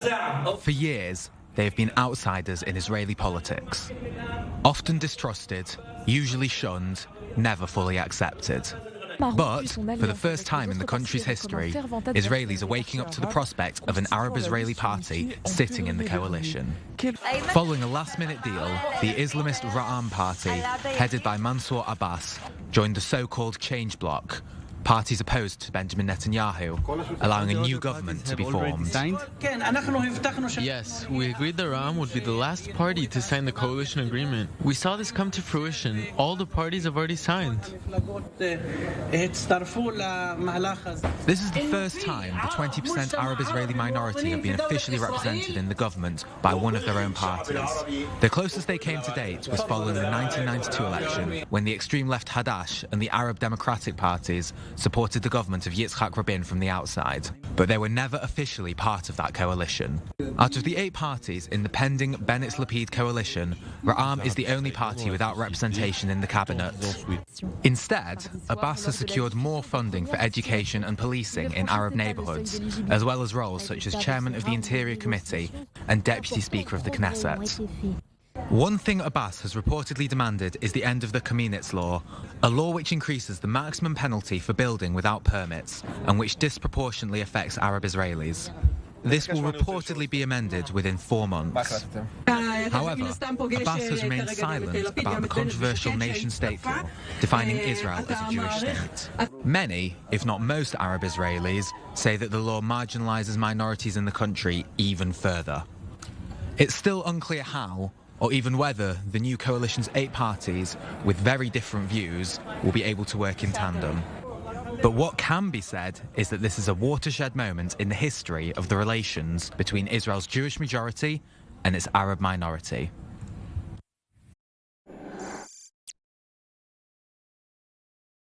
For years, they have been outsiders in Israeli politics. Often distrusted, usually shunned, never fully accepted. But, for the first time in the country's history, Israelis are waking up to the prospect of an Arab-Israeli party sitting in the coalition. Following a last-minute deal, the Islamist Raam party, headed by Mansour Abbas, joined the so-called Change Bloc, parties opposed to Benjamin Netanyahu, allowing a new government to be formed. Yes, we agreed that Raam would be the last party to sign the coalition agreement. We saw this come to fruition. All the parties have already signed. This is the first time the 20% Arab-Israeli minority have been officially represented in the government by one of their own parties. The closest they came to date was following the 1992 election, when the extreme left Hadash and the Arab Democratic parties supported the government of Yitzhak Rabin from the outside, but they were never officially part of that coalition. Out of the 8 parties in the pending Bennett-Lapid coalition, Raam is the only party without representation in the cabinet. Instead, Abbas has secured more funding for education and policing in Arab neighbourhoods, as well as roles such as chairman of the Interior Committee and deputy speaker of the Knesset. One thing Abbas has reportedly demanded is the end of the Kaminitz law, a law which increases the maximum penalty for building without permits and which disproportionately affects Arab Israelis. This will reportedly be amended within 4 months. However, Abbas has remained silent about the controversial nation-state law, defining Israel as a Jewish state. Many, if not most Arab Israelis, say that the law marginalises minorities in the country even further. It's still unclear how, or even whether, the new coalition's 8 parties, with very different views, will be able to work in tandem. But what can be said is that this is a watershed moment in the history of the relations between Israel's Jewish majority and its Arab minority.